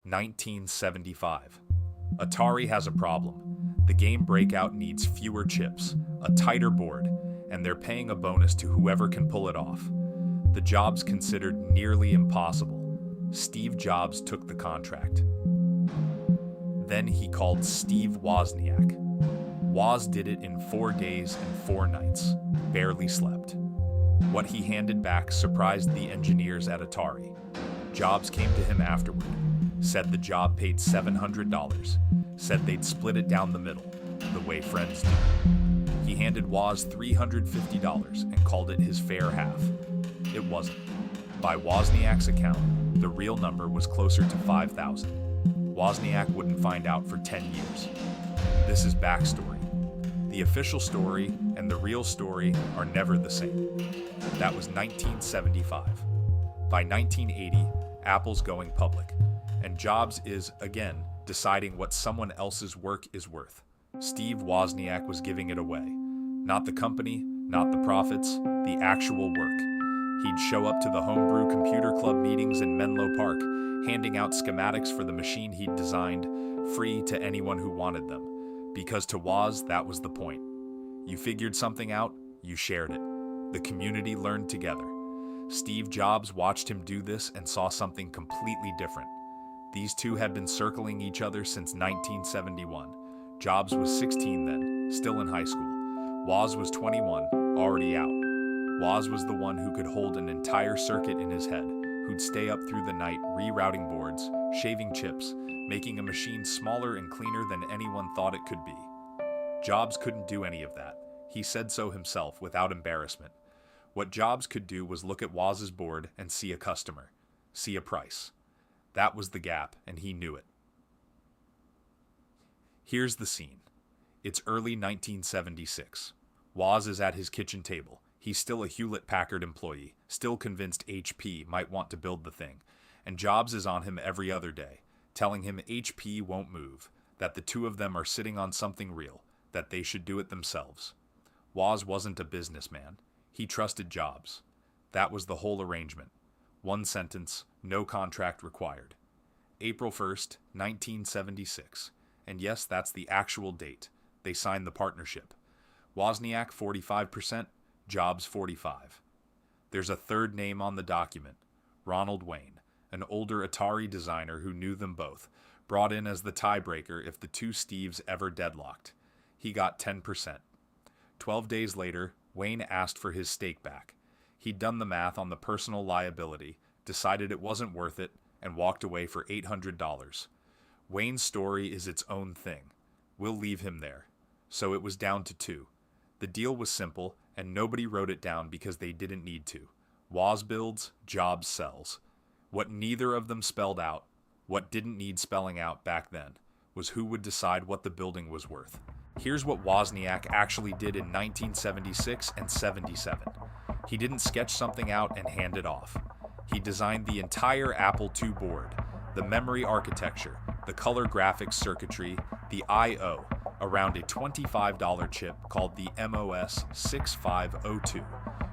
1975. Atari has a problem. The game Breakout needs fewer chips, a tighter board, and they're paying a bonus to whoever can pull it off. The job's considered nearly impossible. Steve Jobs took the contract. Then he called Steve Wozniak. Woz did it in 4 days and 4 nights, barely slept. What he handed back surprised the engineers at Atari. Jobs came to him afterward, said the job paid $700, said they'd split it down the middle, the way friends do. He handed Woz $350 and called it his fair half. It wasn't. By Wozniak's account, the real number was closer to $5,000. Wozniak wouldn't find out for 10 years. This is backstory. The official story and the real story are never the same. That was 1975. By 1980, Apple's going public, and Jobs is, again, deciding what someone else's work is worth. Steve Wozniak was giving it away. Not the company, not the profits, the actual work. He'd show up to the Homebrew Computer Club meetings in Menlo Park, handing out schematics for the machine he'd designed, free to anyone who wanted them. Because to Woz, that was the point. You figured something out, you shared it. The community learned together. Steve Jobs watched him do this and saw something completely different. These two had been circling each other since 1971. Jobs was 16 then, still in high school. Woz was 21, already out. Woz was the one who could hold an entire circuit in his head, who'd stay up through the night rerouting boards, shaving chips, making a machine smaller and cleaner than anyone thought it could be. Jobs couldn't do any of that. He said so himself without embarrassment. What Jobs could do was look at Woz's board and see a customer, see a price. That was the gap, and he knew it. Here's the scene. It's early 1976. Woz is at his kitchen table. He's still a Hewlett-Packard employee, still convinced HP might want to build the thing, and Jobs is on him every other day, telling him HP won't move, that the two of them are sitting on something real, that they should do it themselves. Woz wasn't a businessman. He trusted Jobs. That was the whole arrangement. One sentence, no contract required. April 1st, 1976. And yes, that's the actual date. They signed the partnership. Wozniak 45%, Jobs 45%. There's a third name on the document, Ronald Wayne, an older Atari designer who knew them both, brought in as the tiebreaker if the two Steves ever deadlocked. He got 10%. 12 days later, Wayne asked for his stake back. He'd done the math on the personal liability, decided it wasn't worth it, and walked away for $800. Wayne's story is its own thing. We'll leave him there. So it was down to 2. The deal was simple, and nobody wrote it down because they didn't need to. Woz builds, Jobs sells. What neither of them spelled out, what didn't need spelling out back then, was who would decide what the building was worth. Here's what Wozniak actually did in 1976 and 77. He didn't sketch something out and hand it off. He designed the entire Apple II board, the memory architecture, the color graphics circuitry, the I/O, around a $25 chip called the MOS 6502,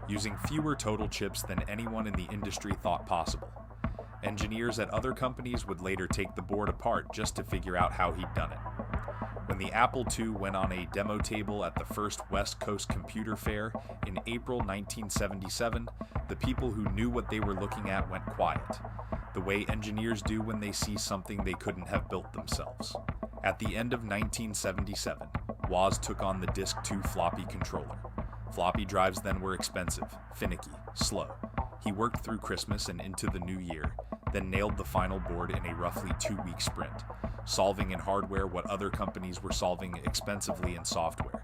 using fewer total chips than anyone in the industry thought possible. Engineers at other companies would later take the board apart just to figure out how he'd done it. When the Apple II went on a demo table at the first West Coast Computer Fair in April 1977, the people who knew what they were looking at went quiet, the way engineers do when they see something they couldn't have built themselves. At the end of 1977, Woz took on the Disk 2 floppy controller. Floppy drives then were expensive, finicky, slow. He worked through Christmas and into the new year, then nailed the final board in a roughly 2-week sprint, solving in hardware what other companies were solving expensively in software.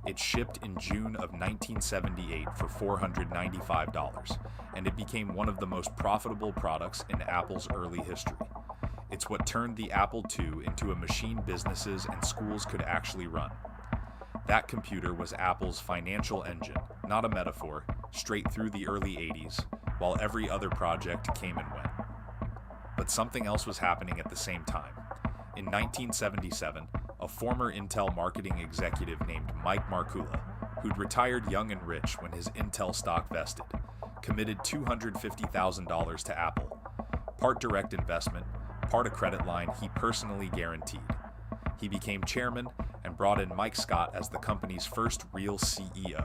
It shipped in June of 1978 for $495, and it became one of the most profitable products in Apple's early history. It's what turned the Apple II into a machine businesses and schools could actually run. That computer was Apple's financial engine, not a metaphor, straight through the early 80s, while every other project came and went. But something else was happening at the same time. In 1977, a former Intel marketing executive named Mike Markula, who'd retired young and rich when his Intel stock vested, committed $250,000 to Apple. Part direct investment, part a credit line he personally guaranteed. He became chairman and brought in Mike Scott as the company's first real CEO.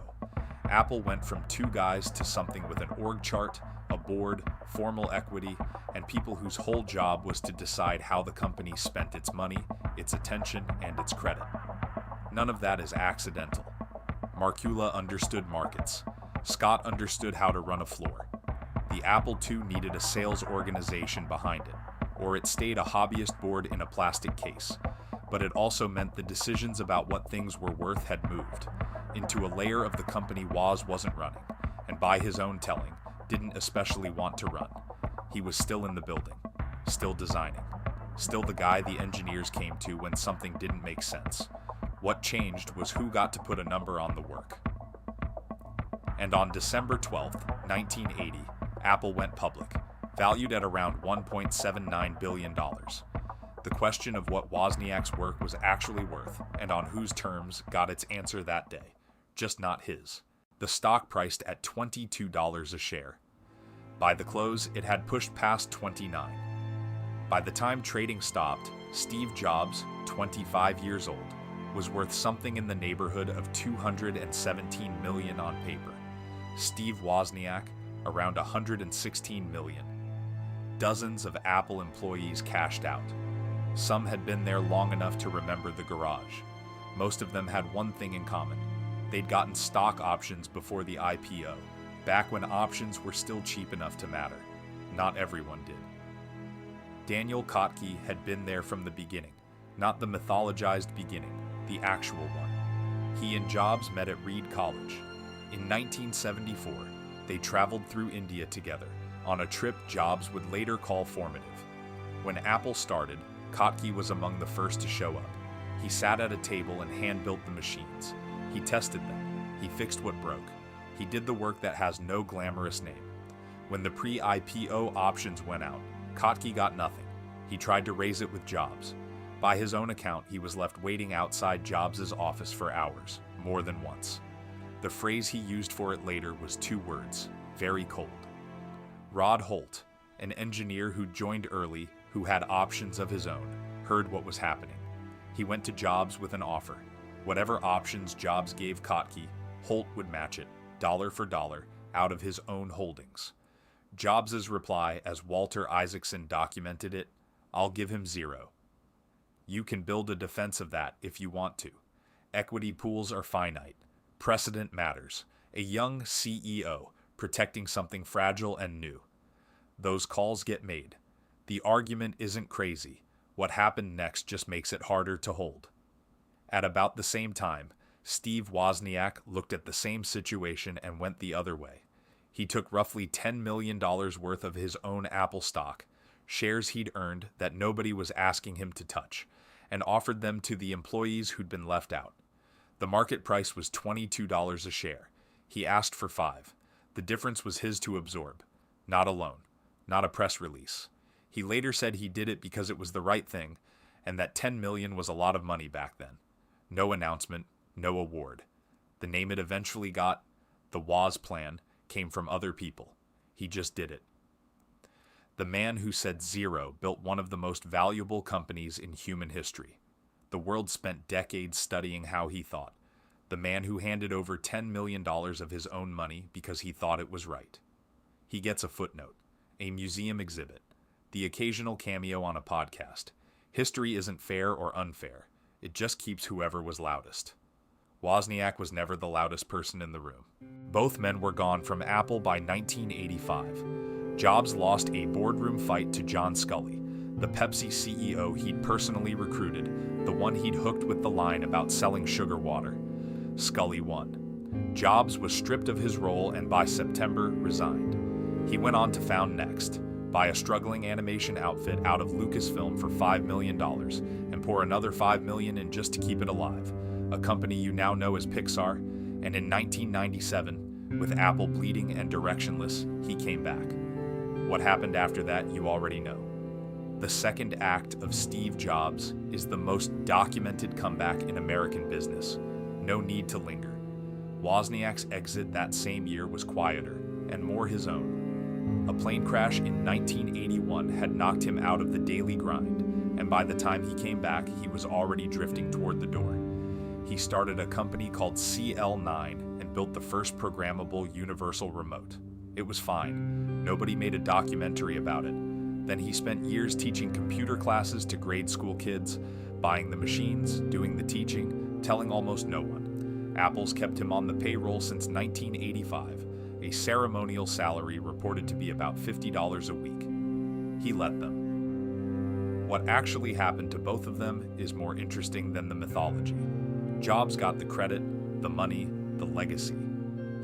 Apple went from 2 guys to something with an org chart, a board, formal equity, and people whose whole job was to decide how the company spent its money, its attention, and its credit. None of that is accidental. Markula understood markets. Scott understood how to run a floor. The Apple II needed a sales organization behind it, or it stayed a hobbyist board in a plastic case. But it also meant the decisions about what things were worth had moved into a layer of the company Woz wasn't running, and by his own telling, didn't especially want to run. He was still in the building, still designing, still the guy the engineers came to when something didn't make sense. What changed was who got to put a number on the work. And on December 12, 1980, Apple went public, valued at around $1.79 billion. The question of what Wozniak's work was actually worth, and on whose terms, got its answer that day, just not his. The stock priced at $22 a share. By the close, it had pushed past $29. By the time trading stopped, Steve Jobs, 25 years old, was worth something in the neighborhood of $217 million on paper. Steve Wozniak, around $116 million. Dozens of Apple employees cashed out. Some had been there long enough to remember the garage. Most of them had one thing in common. They'd gotten stock options before the IPO, back when options were still cheap enough to matter. Not everyone did. Daniel Kottke had been there from the beginning, not the mythologized beginning, the actual one. He and Jobs met at Reed College. In 1974, they traveled through India together, on a trip Jobs would later call formative. When Apple started, Kottke was among the first to show up. He sat at a table and hand-built the machines. He tested them. He fixed what broke. He did the work that has no glamorous name. When the pre-IPO options went out, Kottke got nothing. He tried to raise it with Jobs. By his own account, he was left waiting outside Jobs' office for hours, more than once. The phrase he used for it later was 2 words, very cold. Rod Holt, an engineer who joined early, who had options of his own, heard what was happening. He went to Jobs with an offer. Whatever options Jobs gave Kottke, Holt would match it, dollar for dollar, out of his own holdings. Jobs' reply, as Walter Isaacson documented it, "I'll give him 0. You can build a defense of that if you want to. Equity pools are finite. Precedent matters. A young CEO protecting something fragile and new. Those calls get made. The argument isn't crazy. What happened next just makes it harder to hold." At about the same time, Steve Wozniak looked at the same situation and went the other way. He took roughly $10 million worth of his own Apple stock, shares he'd earned that nobody was asking him to touch, and offered them to the employees who'd been left out. The market price was $22 a share. He asked for $5. The difference was his to absorb. Not a loan. Not a press release. He later said he did it because it was the right thing, and that $10 million was a lot of money back then. No announcement, no award. The name it eventually got, the Woz Plan, came from other people. He just did it. The man who said 0 built one of the most valuable companies in human history. The world spent decades studying how he thought. The man who handed over $10 million of his own money because he thought it was right. He gets a footnote, a museum exhibit, the occasional cameo on a podcast. History isn't fair or unfair. It just keeps whoever was loudest. Wozniak was never the loudest person in the room. Both men were gone from Apple by 1985. Jobs lost a boardroom fight to John Scully, the Pepsi CEO he'd personally recruited, the one he'd hooked with the line about selling sugar water. Scully won. Jobs was stripped of his role and by September resigned. He went on to found Next, buy a struggling animation outfit out of Lucasfilm for $5 million, and pour another $5 million in just to keep it alive, a company you now know as Pixar, and in 1997, with Apple bleeding and directionless, he came back. What happened after that, you already know. The second act of Steve Jobs is the most documented comeback in American business. No need to linger. Wozniak's exit that same year was quieter and more his own. A plane crash in 1981 had knocked him out of the daily grind, and by the time he came back, he was already drifting toward the door. He started a company called CL9 and built the first programmable universal remote. It was fine. Nobody made a documentary about it. Then he spent years teaching computer classes to grade school kids, buying the machines, doing the teaching, telling almost no one. Apple's kept him on the payroll since 1985, a ceremonial salary reported to be about $50 a week. He let them. What actually happened to both of them is more interesting than the mythology. Jobs got the credit, the money, the legacy.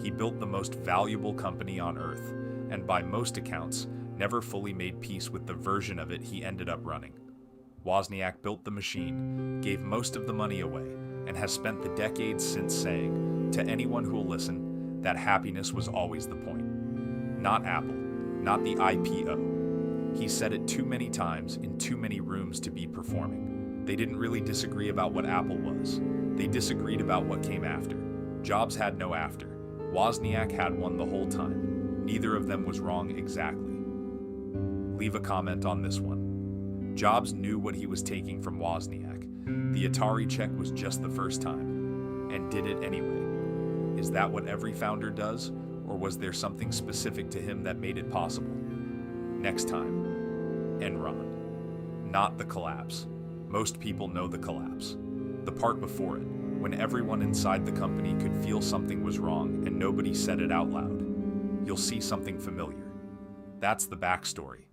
He built the most valuable company on Earth, and by most accounts, never fully made peace with the version of it he ended up running. Wozniak built the machine, gave most of the money away, and has spent the decades since saying, to anyone who will listen, that happiness was always the point. Not Apple, not the IPO. He said it too many times in too many rooms to be performing. They didn't really disagree about what Apple was. They disagreed about what came after. Jobs had no after. Wozniak had one the whole time. Neither of them was wrong exactly. Leave a comment on this one. Jobs knew what he was taking from Wozniak. The Atari check was just the first time, and did it anyway. Is that what every founder does, or was there something specific to him that made it possible? Next time, Enron. Not the collapse. Most people know the collapse. The part before it, when everyone inside the company could feel something was wrong and nobody said it out loud. You'll see something familiar. That's the backstory.